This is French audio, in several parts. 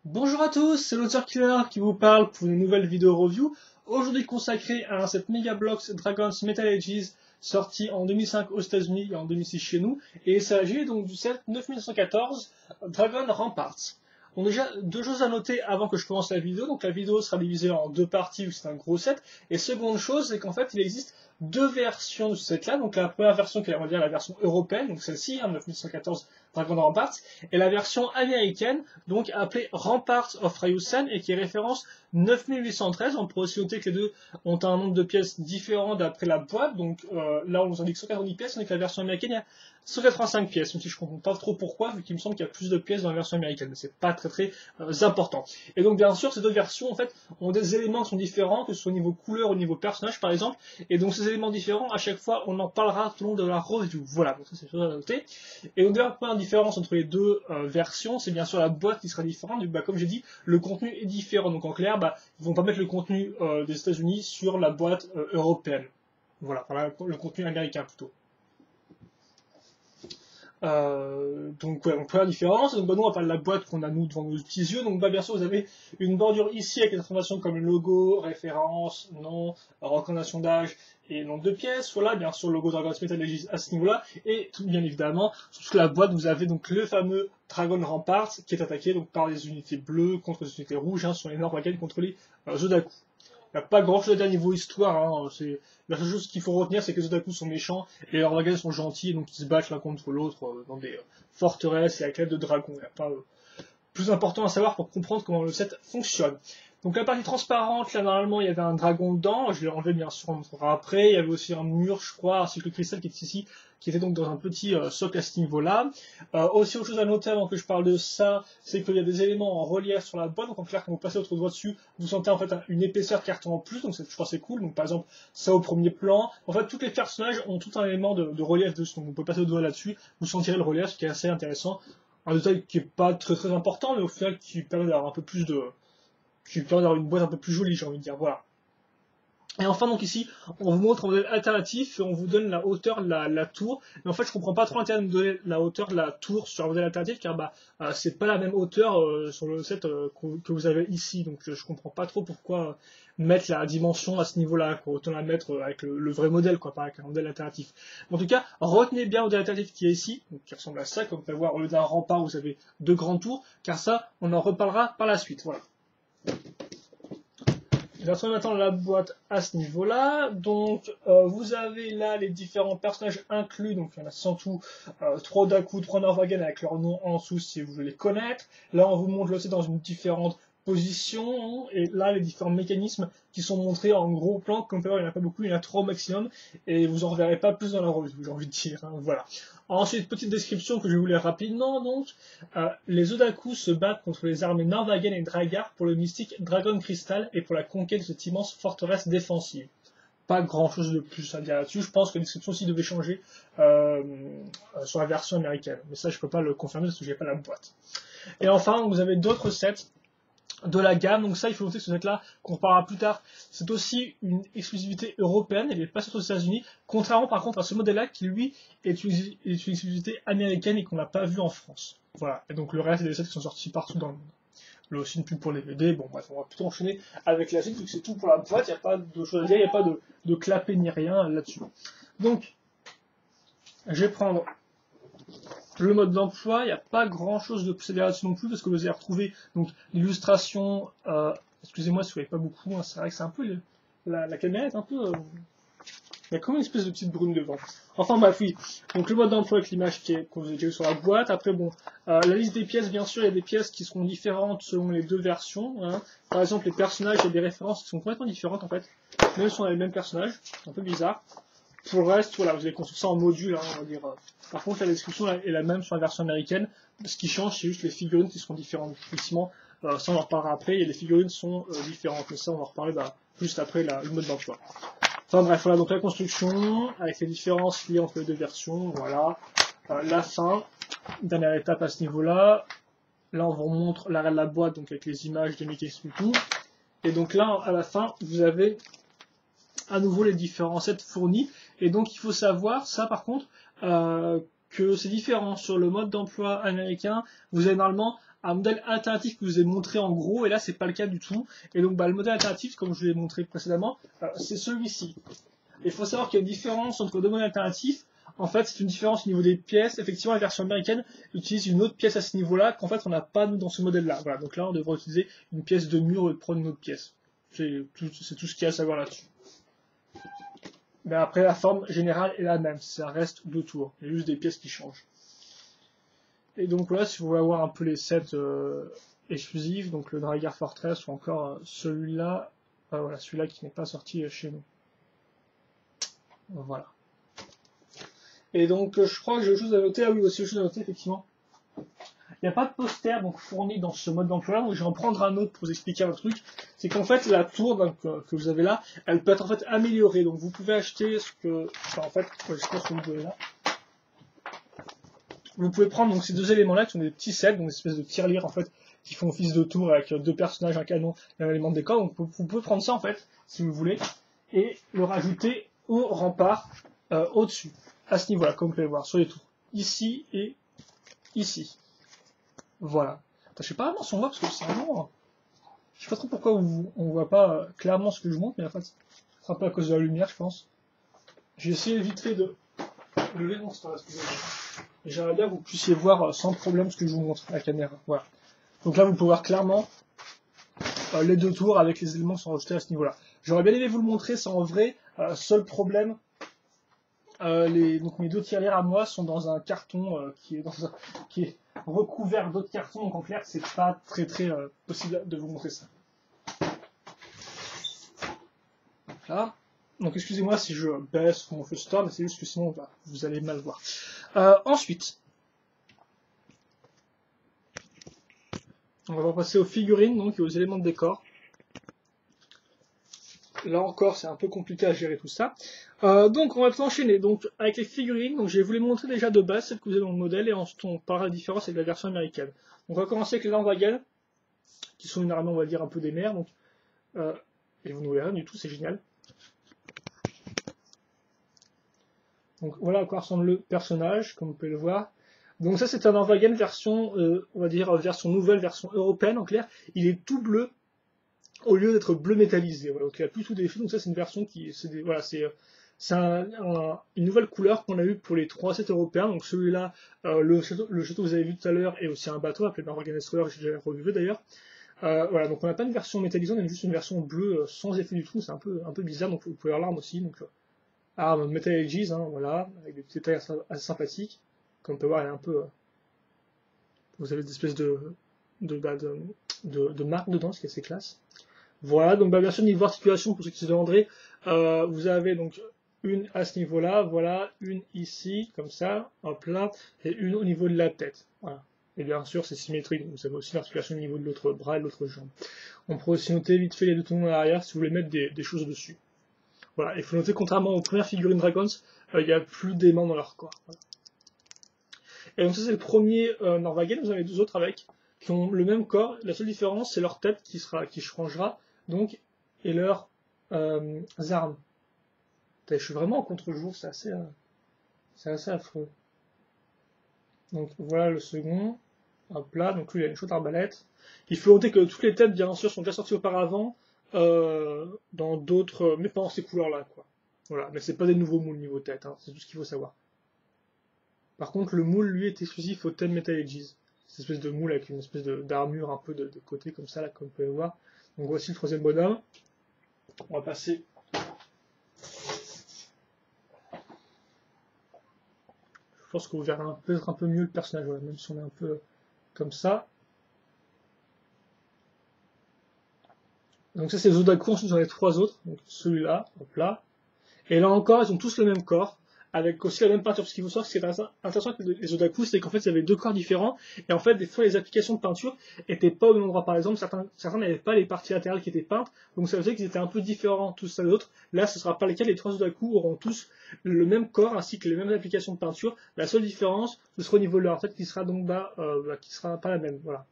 Bonjour à tous, c'est l'auteur Killer qui vous parle pour une nouvelle vidéo review, aujourd'hui consacrée à un set Mega Bloks Dragon's Metal Ages, sorti en 2005 aux États-Unis et en 2006 chez nous, et il s'agit donc du set 9114 Dragon Ramparts. Donc déjà, deux choses à noter avant que je commence la vidéo. Donc la vidéo sera divisée en deux parties où c'est un gros set. Et seconde chose, c'est qu'en fait, il existe deux versions de ce set-là. Donc la première version qui est, on va dire, la version européenne, donc celle-ci, 9114 Dragon Ramparts, et la version américaine, donc appelée Ramparts of Ryusen, et qui est référence 9813. On pourrait aussi noter que les deux ont un nombre de pièces différent d'après la boîte. Donc là, on nous indique 190 pièces, tandis que la version américaine, il y a 185 pièces. Même si je comprends pas trop pourquoi, vu qu'il me semble qu'il y a plus de pièces dans la version américaine, mais c'est pas très important. Et donc bien sûr, ces deux versions en fait ont des éléments qui sont différents, que ce soit au niveau couleur, au niveau personnage par exemple. Et donc ces éléments différents, à chaque fois, on en parlera tout au long de la review. Voilà, donc ça c'est chose à noter. Et donc la première différence entre les deux versions, c'est bien sûr la boîte qui sera différente. Bah, comme j'ai dit, le contenu est différent. Donc en clair, bah, ils vont pas mettre le contenu des États-Unis sur la boîte européenne. Voilà, enfin, le contenu américain plutôt. Donc, ouais, on peut la différence. Donc, bah, nous, on va parler de la boîte qu'on a, nous, devant nos petits yeux. Donc, bah, bien sûr, vous avez une bordure ici avec des informations comme le logo, référence, nom, recommandation d'âge et nombre de pièces. Voilà, bien sûr, le logo Dragon's Metal Ages à ce niveau-là. Et, tout bien évidemment, sur toute la boîte, vous avez donc le fameux Dragon Rampart qui est attaqué donc, par les unités bleues contre les unités rouges, hein, sur les Norwagen contre les Zodaku. Il n'y a pas grand chose à dire niveau histoire, hein. La seule chose qu'il faut retenir, c'est que les Otaku sont méchants et les Norwagen sont gentils, donc ils se battent l'un contre l'autre dans des forteresses et avec l'aide de dragons. Il n'y a pas plus important à savoir pour comprendre comment le set fonctionne. Donc la partie transparente, là normalement il y avait un dragon dedans, je l'ai enlevé bien sûr, on montrera après, il y avait aussi un mur je crois, ainsi que le cristal qui est ici, qui était donc dans un petit socle à ce niveau-là. Aussi autre chose à noter avant que je parle de ça, c'est qu'il y a des éléments en relief sur la boîte, donc en clair quand vous passez votre doigt dessus, vous sentez en fait une épaisseur carton en plus, donc je crois c'est cool, donc par exemple ça au premier plan. En fait tous les personnages ont tout un élément de relief dessus, donc vous pouvez passer le doigt là-dessus, vous sentirez le relief, ce qui est assez intéressant. Un détail qui est pas très important, mais au final qui permet d'avoir un peu plus de, qui permet d'avoir une boîte un peu plus jolie, j'ai envie de dire, voilà. Et enfin, donc ici, on vous montre un modèle alternatif et on vous donne la hauteur de la tour. Mais en fait, je comprends pas trop l'intérêt de me donner la hauteur de la tour sur un modèle alternatif, car bah, c'est pas la même hauteur sur le set que vous avez ici. Donc, je comprends pas trop pourquoi mettre la dimension à ce niveau-là, quoi. Autant la mettre avec le vrai modèle, quoi, pas avec un modèle alternatif. En tout cas, retenez bien le modèle alternatif qui est ici, donc qui ressemble à ça, comme vous pouvez voir, au lieu d'un rempart, vous avez deux grandes tours, car ça, on en reparlera par la suite. Voilà. Je vais retrouver maintenant la boîte à ce niveau-là. Donc, vous avez là les différents personnages inclus. Donc, il y en a sans tout 3 Odaku, 3 Norwagen avec leur nom en dessous si vous voulez les connaître. Là, on vous montre aussi dans une différente position. Et là, les différents mécanismes qui sont montrés en gros plan. Comme vous pouvez voir, il n'y en a pas beaucoup, il y en a 3 au maximum. Et vous en reverrez pas plus dans la revue, j'ai envie de dire. Hein, voilà. Ensuite, petite description que je vais vous lire rapidement. Donc, les Odaku se battent contre les armées Norwagen et Dragar pour le mystique Dragon Crystal et pour la conquête de cette immense forteresse défensive. Pas grand chose de plus à dire là-dessus. Je pense que la description aussi devait changer sur la version américaine. Mais ça, je peux pas le confirmer parce que j'ai pas la boîte. Et enfin, vous avez d'autres sets de la gamme. Donc ça, il faut noter que ce set-là, qu'on reparlera plus tard, c'est aussi une exclusivité européenne, elle n'est pas sortie aux États-Unis, contrairement par contre à ce modèle-là qui, lui, est une exclusivité américaine et qu'on n'a pas vu en France. Voilà, et donc le reste, c'est des sets qui sont sortis partout dans le monde. Là aussi, une pub pour les BD, bon bref, on va plutôt enchaîner avec la suite, vu que c'est tout pour la boîte, il n'y a pas de choses à dire, il n'y a pas de clapet ni rien là-dessus. Donc, je vais prendre le mode d'emploi, il n'y a pas grand chose de plus à dire là-dessus non plus, parce que vous allez retrouver l'illustration, excusez-moi si vous ne voyez pas beaucoup, hein, c'est vrai que c'est un peu, la caméra est un peu, il y a comme une espèce de petite brune devant. Enfin bref, oui, donc le mode d'emploi avec l'image qu'on vous a déjà vu sur la boîte, après bon, la liste des pièces, bien sûr, il y a des pièces qui seront différentes selon les deux versions, hein. Par exemple les personnages, il y a des références qui sont complètement différentes en fait, même si on a les mêmes personnages, c'est un peu bizarre. Pour le reste, voilà, vous avez construit ça en module, hein, on va dire. Par contre, la description est la même sur la version américaine. Ce qui change, c'est juste les figurines qui seront différentes. Effectivement, ça on en reparlera après, et les figurines sont différentes. Mais ça, on va en reparler juste après le mode d'emploi. Enfin bref, voilà, donc la construction, avec les différences liées entre les deux versions, voilà. La fin, dernière étape à ce niveau-là. Là, on vous remontre l'arrêt de la boîte, donc avec les images des mécanismes et tout. Et donc là, à la fin, vous avez à nouveau les différents sets fournis. Et donc il faut savoir, ça par contre, que c'est différent. Sur le mode d'emploi américain, vous avez normalement un modèle alternatif que je vous ai montré en gros, et là c'est pas le cas du tout. Et donc le modèle alternatif, comme je vous l'ai montré précédemment, c'est celui-ci. Il faut savoir qu'il y a une différence entre deux modèles alternatifs. En fait, c'est une différence au niveau des pièces. Effectivement, la version américaine utilise une autre pièce à ce niveau-là qu'en fait on n'a pas nous dans ce modèle-là. Voilà, donc là on devrait utiliser une pièce de mur et prendre une autre pièce. C'est tout ce qu'il y a à savoir là-dessus. Mais après, la forme générale est la même. Ça reste 2 tours. Il y a juste des pièces qui changent. Et donc voilà, si vous voulez avoir un peu les sets exclusifs, donc le Dragar Fortress ou encore celui-là, voilà, celui-là qui n'est pas sorti chez nous. Voilà. Et donc je crois que j'ai autre chose à noter. Ah oui, aussi autre chose à noter, effectivement. Il n'y a pas de poster donc fourni dans ce mode d'emploi, donc je vais en prendre un autre pour vous expliquer un truc. C'est qu'en fait la tour donc, que vous avez là, elle peut être en fait améliorée. Donc vous pouvez acheter ce que, enfin, en fait, je sais pas ce que vous voulez là. Vous pouvez prendre donc ces deux éléments-là qui sont des petits sets, donc des espèces de tirelires en fait qui font office de tour avec 2 personnages, un canon et un élément de décor. Donc vous pouvez prendre ça en fait, si vous voulez, et le rajouter au rempart au-dessus, à ce niveau-là, comme vous pouvez le voir sur les tours, ici et ici. Voilà. Je sais pas vraiment si on voit parce que c'est vraiment. Je sais pas trop pourquoi on voit pas clairement ce que je montre, mais en fait, c'est un peu à cause de la lumière, je pense. J'ai essayé vite fait de lever mon stand, excusez-moi. Et j'aimerais bien que vous puissiez voir sans problème ce que je vous montre à la caméra. Voilà. Donc là, vous pouvez voir clairement les 2 tours avec les éléments qui sont rajoutés à ce niveau-là. J'aurais bien aimé vous le montrer, c'est en vrai. Seul problème, donc mes 2 tirelires à moi sont dans un carton qui est recouvert d'autres cartons, donc en clair c'est pas très possible de vous montrer ça. Donc là, donc excusez-moi si je baisse mon Fluster, mais c'est juste que sinon vous allez mal voir. Ensuite, on va passer aux figurines donc, et aux éléments de décor. Là encore, c'est un peu compliqué à gérer tout ça. Donc, on va tout enchaîner. Donc, avec les figurines, donc, je vais vous les montrer déjà de base, celles que vous avez dans le modèle, et ensuite on parlera de la différence avec la version américaine. Donc, on va commencer avec les Landwagen, qui sont une armée, on va dire, un peu des mers. Donc, et vous ne voyez rien du tout, c'est génial. Donc, voilà à quoi ressemble le personnage, comme vous pouvez le voir. Donc, ça, c'est un Landwagen version, on va dire, version nouvelle, version européenne, en clair. Il est tout bleu, au lieu d'être bleu métallisé. Voilà, donc il n'y a plus tout défait, donc ça c'est une version qui, voilà, c'est une nouvelle couleur qu'on a eu pour les 3 sets européens. Donc celui-là, le château que vous avez vu tout à l'heure, et aussi un bateau appelé Landwagen Destroyer, que j'ai déjà revu d'ailleurs. Voilà, donc on n'a pas une version métallisée, on a juste une version bleue sans effet du tout, c'est un peu bizarre. Donc vous pouvez voir l'arme aussi, donc arme Metal Ages, hein, voilà, avec des petits détails assez sympathiques. Comme on peut voir, elle est un peu, vous avez des espèces de marques dedans, ce qui est assez classe. Voilà, donc bien sûr niveau articulation, pour ceux qui se demanderaient, vous avez donc une à ce niveau-là, voilà, une ici, comme ça, hop là, et une au niveau de la tête. Voilà. Et bien sûr, c'est symétrique, donc vous avez aussi l'articulation au niveau de l'autre bras et de l'autre jambe. On pourrait aussi noter vite fait les 2 tendons à l'arrière si vous voulez mettre des choses dessus. Voilà, il faut noter, contrairement aux premières figurines Dragons, il n'y a plus d'aimants dans leur corps. Voilà. Et donc ça c'est le premier Norvagen, vous en avez 2 autres avec, qui ont le même corps, la seule différence c'est leur tête qui changera, donc, et leurs armes. Je suis vraiment en contre-jour, c'est assez affreux. Donc voilà le second, hop là, donc lui il a une chaude arbalète. Il faut noter que toutes les têtes bien sûr sont déjà sorties auparavant, dans d'autres, mais pas en ces couleurs-là, quoi. Voilà, mais c'est pas des nouveaux moules niveau tête, hein, c'est tout ce qu'il faut savoir. Par contre, le moule, lui, est exclusif au Ten Metal Ages. Cette espèce de moule avec une espèce d'armure un peu de côté, comme ça, là, comme vous pouvez voir. Donc voici le 3e bonhomme. On va passer. Je pense que vous verrez peut-être un peu mieux le personnage, voilà, même si on est un peu comme ça. Donc ça, c'est les Odaku, ensuite j'en ai 3 autres. Donc celui-là, hop là. Et là encore, ils ont tous le même corps, avec aussi la même peinture. Parce qu'il faut savoir que ce qui est intéressant avec les Odaku, c'est qu'en fait, il y avait 2 corps différents, et en fait, des fois, les applications de peinture étaient pas au même endroit. Par exemple, certains n'avaient pas les parties latérales qui étaient peintes, donc ça faisait qu'ils étaient un peu différents tous à l'autre. Là, ce sera pas le cas, les 3 Odaku auront tous le même corps, ainsi que les mêmes applications de peinture. La seule différence, ce sera au niveau de leur tête, qui sera donc qui sera pas la même. Voilà.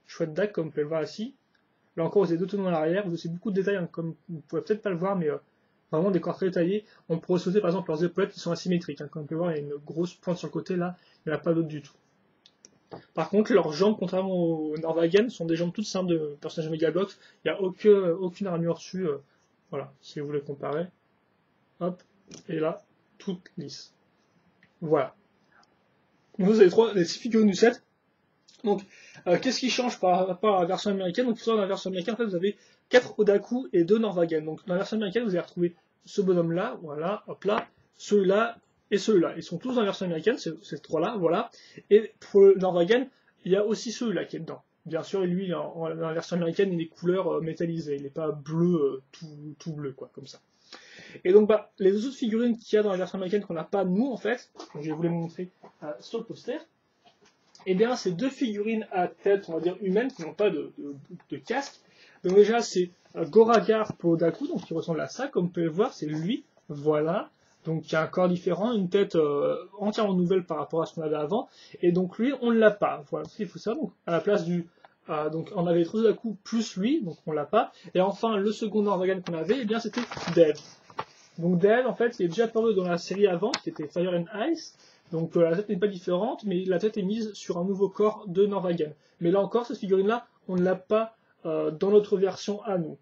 Chouette dague, comme vous pouvez le voir ici. Là encore, vous avez 2 tenons à l'arrière, vous avez aussi beaucoup de détails, hein, comme vous pouvez peut-être pas le voir, mais vraiment des corps très détaillés. On pourrait sauter par exemple leurs épaulettes qui sont asymétriques. Hein. Comme vous pouvez voir, il y a une grosse pointe sur le côté là, il n'y en a pas d'autre du tout. Par contre, leurs jambes, contrairement aux Norvagen, sont des jambes toutes simples de personnages Megablox. Il n'y a aucune armure dessus. Voilà, si vous voulez comparer. Hop, et là, toute lisse. Voilà. Donc vous avez les 6 figurines du set. Donc, qu'est-ce qui change par rapport à la version américaine? Donc, dans la version américaine, en fait, vous avez 4 Odaku et 2 Norvagen. Donc, dans la version américaine, vous allez retrouver ce bonhomme-là, voilà, hop là, celui-là et celui-là. Ils sont tous dans la version américaine, ces trois-là, voilà. Et pour le Norvagen, il y a aussi celui-là qui est dedans. Bien sûr, lui, dans la version américaine, il est couleur métallisée. Il n'est pas bleu, tout bleu, quoi, comme ça. Et donc, les autres figurines qu'il y a dans la version américaine qu'on n'a pas, nous, en fait, donc je vais vous les montrer sur le poster. Eh bien, c'est 2 figurines à tête, on va dire, humaine, qui n'ont pas de casque. Donc déjà, c'est Goragar pour Odaku, donc qui ressemble à ça, comme vous pouvez le voir, c'est lui, voilà. Donc il y a un corps différent, une tête entièrement nouvelle par rapport à ce qu'on avait avant. Et donc lui, on ne l'a pas. Voilà, il faut ça. Donc à la place du... donc on avait trop Odaku plus lui, donc on l'a pas. Et enfin, le second Norvagen qu'on avait, eh bien c'était Dev. Donc Dev, en fait, il est déjà apparu dans la série avant, qui était Fire and Ice. Donc la tête n'est pas différente, mais la tête est mise sur un nouveau corps de Norvagen. Mais là encore, cette figurine-là, on ne l'a pas dans notre version à nous.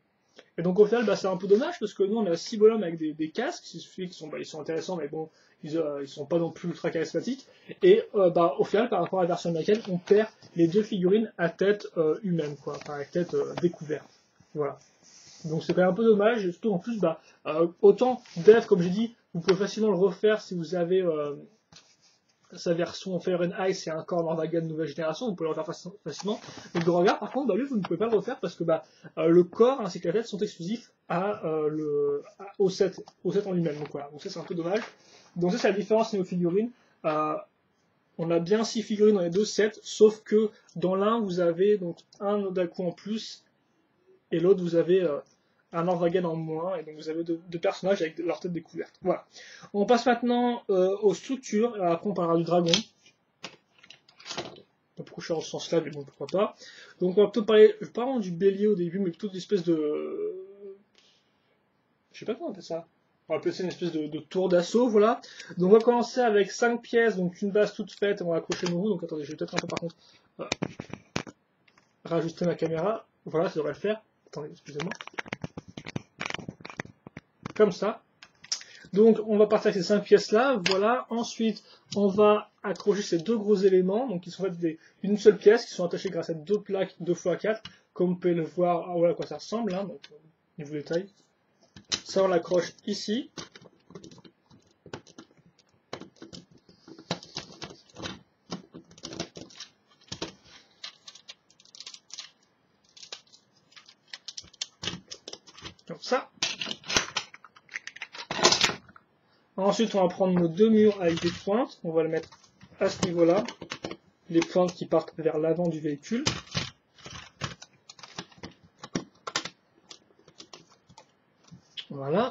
Et donc au final, c'est un peu dommage, parce que nous, on a 6 bonhommes avec des casques, qui sont, ils sont intéressants, mais bon, ils sont pas non plus ultra charismatiques. Et au final, par rapport à la version américaine, on perd les 2 figurines à tête humaine, quoi, enfin avec tête découverte. Voilà. Donc c'est quand même un peu dommage, et surtout en plus, autant Dev, comme j'ai dit, vous pouvez facilement le refaire si vous avez sa version Fire and Ice, c'est un corps Norvagen de nouvelle génération, vous pouvez le refaire facilement. Mais Goragar, par contre, lui, vous ne pouvez pas le refaire parce que le corps ainsi que la tête sont exclusifs au set en lui-même. Donc voilà, donc ça c'est un peu dommage. Donc ça c'est la différence niveau figurines. On a bien 6 figurines dans les 2 sets, sauf que dans l'un vous avez donc un Odaku en plus, et l'autre vous avez un Norvagen en moins, et donc vous avez 2 personnages avec leur tête découverte. Voilà. On passe maintenant aux structures, et après on parlera du dragon. Pourquoi je suis en ce sens-là, mais bon, pourquoi pas. Donc on va plutôt parler, je vais pas vraiment du bélier au début, mais plutôt d'espèce de... Je sais pas comment on appelle ça. On va appeler ça une espèce de tour d'assaut, voilà. Donc on va commencer avec 5 pièces, donc une base toute faite, on va accrocher nos roues, donc attendez, je vais peut-être un peu par contre rajuster ma caméra. Voilà, ça devrait le faire. Attendez, excusez-moi. Comme ça. Donc on va partir avec ces 5 pièces là, voilà. Ensuite on va accrocher ces 2 gros éléments, donc qui sont faits d'une seule pièce, qui sont attachés grâce à 2 plaques 2x4, comme vous pouvez le voir, voilà à quoi ça ressemble, hein, donc niveau détail. Ça on l'accroche ici. Comme ça. Ensuite, on va prendre nos 2 murs avec des pointes. On va le mettre à ce niveau-là. Les pointes qui partent vers l'avant du véhicule. Voilà.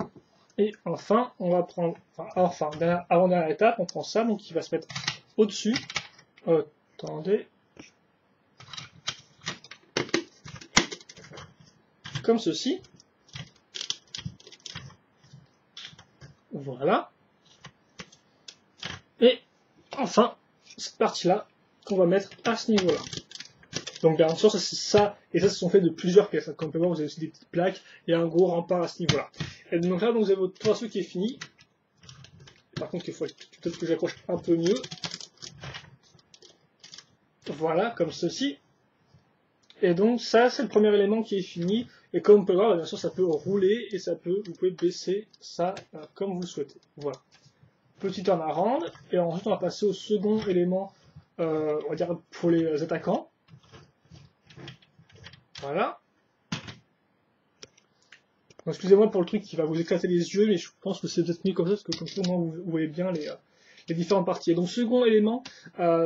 Et enfin, on va prendre... avant-dernière étape, on prend ça, donc qui va se mettre au-dessus. Attendez. Comme ceci. Voilà. Et enfin, cette partie-là qu'on va mettre à ce niveau-là. Donc bien sûr, ça c'est ça, et ça, ce sont faits de plusieurs pièces. Comme vous pouvez voir, vous avez aussi des petites plaques et un gros rempart à ce niveau-là. Et donc là, donc, vous avez votre toit qui est fini. Par contre, il faut peut-être que j'accroche un peu mieux. Voilà, comme ceci. Et donc ça, c'est le premier élément qui est fini. Et comme vous pouvez voir, bien sûr, ça peut rouler et vous pouvez baisser ça comme vous le souhaitez. Voilà. Petit turn around. Et ensuite, on va passer au second élément, on va dire pour les attaquants. Voilà. Excusez-moi pour le truc qui va vous éclater les yeux, mais je pense que c'est peut-être mieux comme ça, parce que comme ça, vous voyez bien les différentes parties. Et donc, second élément,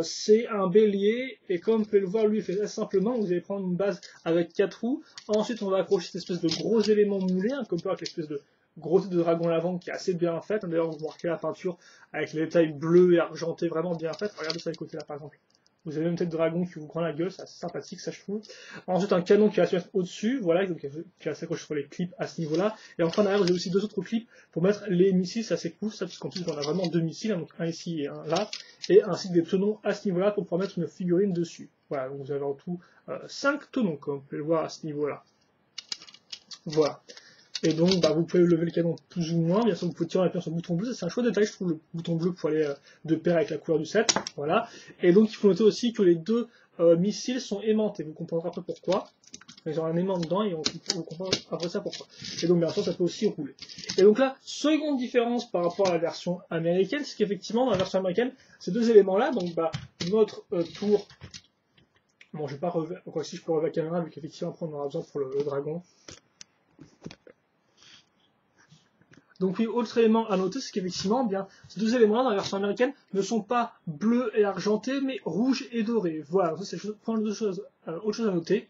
c'est un bélier, et comme vous pouvez le voir, lui, il fait assez simplement. Vous allez prendre une base avec 4 roues. Ensuite, on va accrocher cette espèce de gros élément moulé, comme avec l'espèce de gros tête de dragon à l'avant qui est assez bien faite. D'ailleurs, vous remarquez la peinture avec les détails bleus et argentés vraiment bien faites. Regardez ça du côté là, par exemple. Vous avez une tête de dragon qui vous prend la gueule, c'est assez sympathique, ça je trouve. Ensuite, un canon qui va se mettre au-dessus, voilà, donc qui va s'accrocher sur les clips à ce niveau-là. Et enfin, derrière, vous avez aussi 2 autres clips pour mettre les missiles, c'est assez cool, ça, parce qu'en plus, on a vraiment 2 missiles, hein, donc un ici et un là, et ainsi que des tenons à ce niveau-là pour pouvoir mettre une figurine dessus. Voilà, donc vous avez en tout 5 tenons, comme vous pouvez le voir à ce niveau-là. Voilà. Et donc, bah, vous pouvez lever le canon plus ou moins. Bien sûr, vous pouvez tirer en appuyant sur le bouton bleu. C'est un choix de détail, je trouve, le bouton bleu pour aller de pair avec la couleur du set. Voilà. Et donc, il faut noter aussi que les 2 missiles sont aimantés. Vous comprendrez après pourquoi. Ils ont un aimant dedans et vous comprendrez après ça pourquoi. Et donc, bien sûr, ça peut aussi rouler. Et donc là, seconde différence par rapport à la version américaine, c'est qu'effectivement, dans la version américaine, ces 2 éléments-là, donc, bah, notre tour. Bon, je vais pas revoir. Quoi, si je peux revoir la caméra, vu qu'effectivement, après, on aura besoin pour le dragon. Donc oui, autre élément à noter, c'est qu'effectivement, bien, ces 2 éléments-là dans la version américaine ne sont pas bleus et argentés, mais rouges et dorés. Voilà, ça c'est autre chose à noter.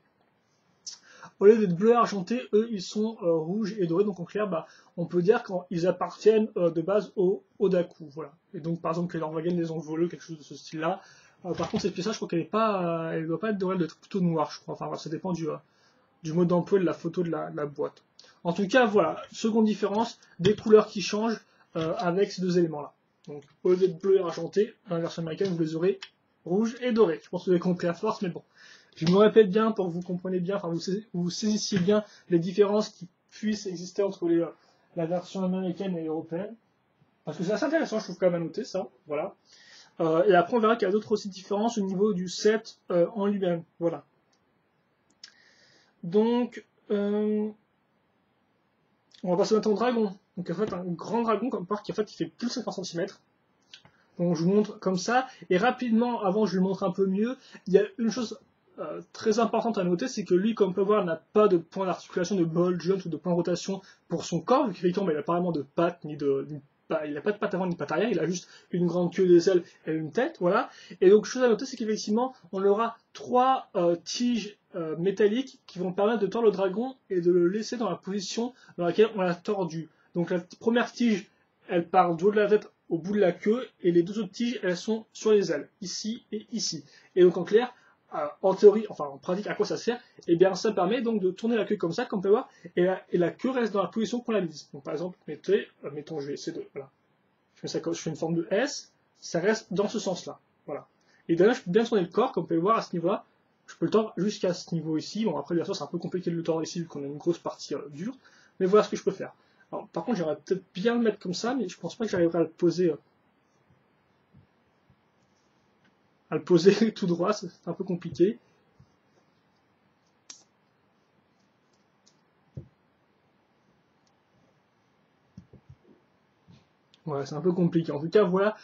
Au lieu d'être bleus et argentés, eux, ils sont rouges et dorés. Donc en clair, bah, on peut dire qu'ils appartiennent de base au Odaku. Voilà. Et donc par exemple, que leur wagon les ont volés, quelque chose de ce style-là. Par contre, cette pièce-là, je crois qu'elle elle doit pas être dorée, elle doit être plutôt noire, je crois. Enfin, ça dépend du mode d'emploi de la photo de la boîte. En tout cas, voilà, seconde différence, des couleurs qui changent avec ces 2 éléments-là. Donc, au lieu d'être bleu et argenté, dans la version américaine, vous les aurez rouge et doré. Je pense que vous avez compris à force, mais bon. Je me répète bien pour que vous compreniez bien, enfin, vous saisissiez bien les différences qui puissent exister entre la version américaine et européenne. Parce que c'est assez intéressant, je trouve quand même à noter ça. Voilà. Et après, on verra qu'il y a d'autres aussi différences au niveau du set en lui-même. Voilà. Donc, on va passer maintenant au dragon. Donc en fait, un grand dragon comme part qui en fait il fait plus de 50 cm. Donc je vous montre comme ça. Et rapidement, avant je le montre un peu mieux, il y a une chose très importante à noter, c'est que lui, comme on peut voir, n'a pas de point d'articulation, de ball joint ou de point de rotation pour son corps, vu qu'effectivement il n'a pas vraiment de pattes, il n'a pas de pattes avant ni de pattes arrière, il a juste une grande queue, des ailes et une tête, voilà. Et donc, chose à noter, c'est qu'effectivement, on aura 3 tiges métalliques qui vont permettre de tordre le dragon et de le laisser dans la position dans laquelle on l'a tordu. Donc, la première tige, elle part du haut de la tête au bout de la queue, et les 2 autres tiges, elles sont sur les ailes, ici et ici. Et donc, en clair, en théorie, enfin en pratique, à quoi ça sert? Eh bien, ça permet donc de tourner la queue comme ça, comme on peut voir, et la queue reste dans la position qu'on la mise. Donc, par exemple, mettons, je vais essayer de, voilà, je fais une forme de S, ça reste dans ce sens-là, voilà. Et derrière, je peux bien tourner le corps, comme vous pouvez voir à ce niveau-là, je peux le tordre jusqu'à ce niveau ici. Bon, après, bien sûr, c'est un peu compliqué de le tordre ici, vu qu'on a une grosse partie dure, mais voilà ce que je peux faire. Alors, par contre, j'aimerais peut-être bien le mettre comme ça, mais je pense pas que j'arriverai à le poser. Tout droit, c'est un peu compliqué. Ouais, c'est un peu compliqué. En tout cas, voilà.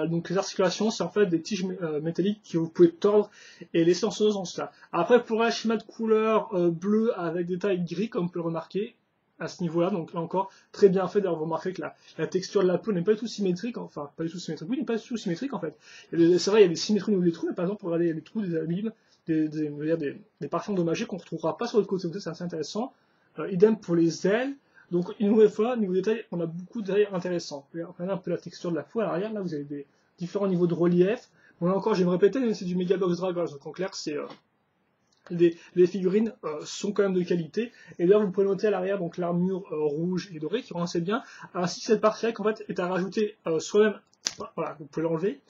Donc les articulations, c'est en fait des tiges métalliques que vous pouvez tordre et laisser en ce sens-là. Après, pour un schéma de couleur bleu avec des tailles gris, comme on peut le remarquer, à ce niveau-là, donc là encore, très bien fait. D'ailleurs, vous remarquez que la texture de la peau n'est pas du tout symétrique, enfin, pas du tout symétrique, oui, n'est pas du tout symétrique en fait. C'est vrai, il y a des symétries au niveau des trous, mais par exemple, regardez, il y a des trous, des abîmes, des parties endommagées qu'on ne retrouvera pas sur l'autre côté, donc c'est assez intéressant. Idem pour les ailes. Donc, une nouvelle fois, niveau détail, on a beaucoup de détails intéressants. Regardez un peu la texture de la peau à l'arrière, là, vous avez des différents niveaux de relief. Bon, là encore, je vais me répéter, mais c'est du Megabox Dragons, donc en clair, c'est les figurines sont quand même de qualité. Et d'ailleurs, vous pouvez noter à l'arrière donc l'armure rouge et dorée qui rend assez bien, ainsi que cette partie-là qui en fait est à rajouter soi-même. Voilà, vous pouvez l'enlever.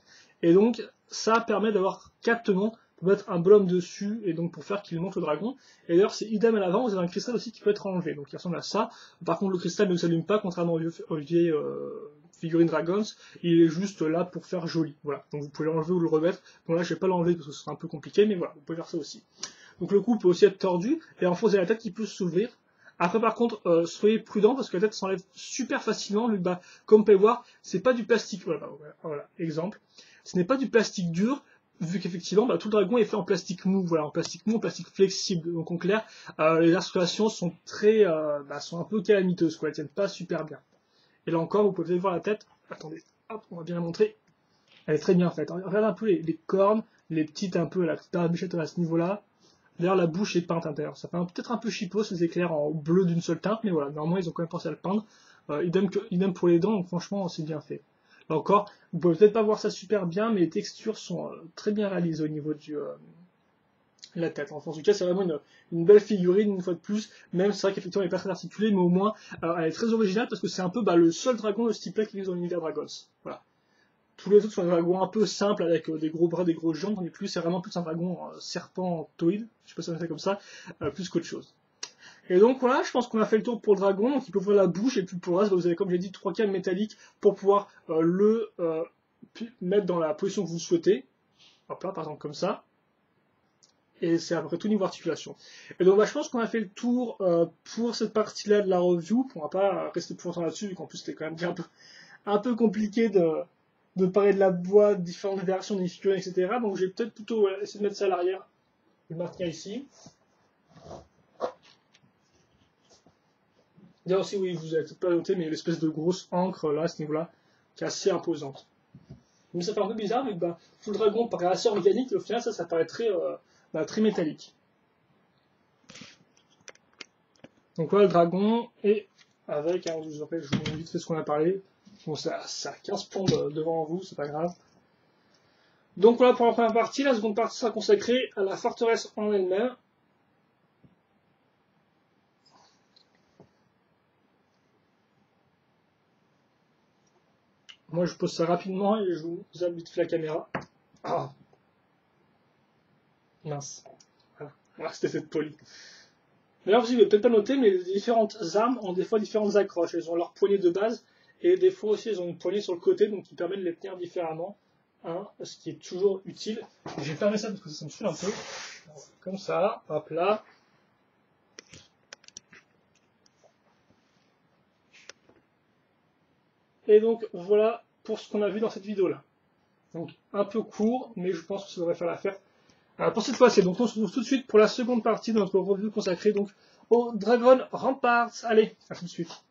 Et donc, ça permet d'avoir 4 tenons pour mettre un bonhomme dessus et donc pour faire qu'il monte le dragon. Et d'ailleurs, c'est idem à l'avant, vous avez un cristal aussi qui peut être enlevé. Donc, il ressemble à ça. Par contre, le cristal ne s'allume pas, contrairement aux vieilles figurines Dragons. Il est juste là pour faire joli. Voilà. Donc, vous pouvez l'enlever ou le remettre. Bon, là, je vais pas l'enlever parce que ce sera un peu compliqué, mais voilà, vous pouvez faire ça aussi. Donc le cou peut aussi être tordu, et en fait vous avez la tête qui peut s'ouvrir. Après par contre, soyez prudent parce que la tête s'enlève super facilement, vu que, bah, comme vous pouvez voir, c'est pas du plastique, voilà, exemple. Ce n'est pas du plastique dur, vu qu'effectivement bah, tout le dragon est fait en plastique mou, voilà, en plastique flexible. Donc en clair, les articulations sont sont un peu calamiteuses, quoi, elles tiennent pas super bien. Et là encore, vous pouvez voir la tête, attendez, hop, on va bien la montrer. Elle est très bien faite. Regardez un peu les cornes, les petites un peu, la barbichette à ce niveau-là. D'ailleurs, la bouche est peinte à l'intérieur. Ça fait peut-être un peu chipos, ces éclairs en bleu d'une seule teinte, mais voilà, normalement, ils ont quand même pensé à le peindre. Idem pour les dents, donc franchement, c'est bien fait. Là encore, vous pouvez peut-être pas voir ça super bien, mais les textures sont très bien réalisées au niveau de la tête. Enfin, en tout cas, c'est vraiment une belle figurine, une fois de plus, même c'est vrai qu'effectivement, elle n'est pas très articulée, mais au moins, elle est très originale, parce que c'est un peu le seul dragon de ce type-là qui existe dans l'univers Dragons. Voilà. Tous les autres sont des dragons un peu simples, avec des gros bras, des grosses jambes, tandis que lui, c'est vraiment plus un dragon serpentoïde, je sais pas si on fait comme ça, plus qu'autre chose. Et donc voilà, je pense qu'on a fait le tour pour le dragon, donc il peut ouvrir la bouche, et puis pour le reste, vous avez, comme j'ai dit, 3 câbles métalliques pour pouvoir le mettre dans la position que vous souhaitez. Hop là, par exemple, comme ça. Et c'est à peu près tout niveau articulation. Et donc je pense qu'on a fait le tour pour cette partie-là de la review. On va pas rester plus longtemps là-dessus, vu qu'en plus c'était quand même bien un peu compliqué de parler de la boîte, différentes versions des figurines, etc. Donc j'ai peut-être plutôt essayé de mettre ça à l'arrière. Je vais le maintenir ici. D'ailleurs aussi, oui, vous avez peut-être pas noté, mais l'espèce de grosse encre là, à ce niveau-là, qui est assez imposante. Mais ça fait un peu bizarre, mais tout le dragon paraît assez organique, et au final, ça paraît très métallique. Donc voilà le dragon, et avec, je vous rappelle, je vous montre vite fait ce qu'on a parlé. Bon, ça a 15 plombes devant vous, c'est pas grave. Donc voilà pour la première partie, la seconde partie sera consacrée à la forteresse en elle-même. Moi je pose ça rapidement et je vous zappe vite fait la caméra. Ah. Mince. Voilà, c'était cette poli. D'ailleurs, vous n'avez peut-être pas noté, mais les différentes armes ont des fois différentes accroches. Elles ont leur poignée de base, et des fois aussi, elles ont une poignée sur le côté, donc qui permet de les tenir différemment, ce qui est toujours utile. Je vais fermer ça parce que ça me saoule un peu. Comme ça, hop là. Et donc, voilà pour ce qu'on a vu dans cette vidéo-là. Donc, un peu court, mais je pense que ça devrait faire l'affaire. Pour cette fois-ci, donc on se retrouve tout de suite pour la seconde partie de notre review consacrée donc au Dragon Ramparts. Allez, à tout de suite.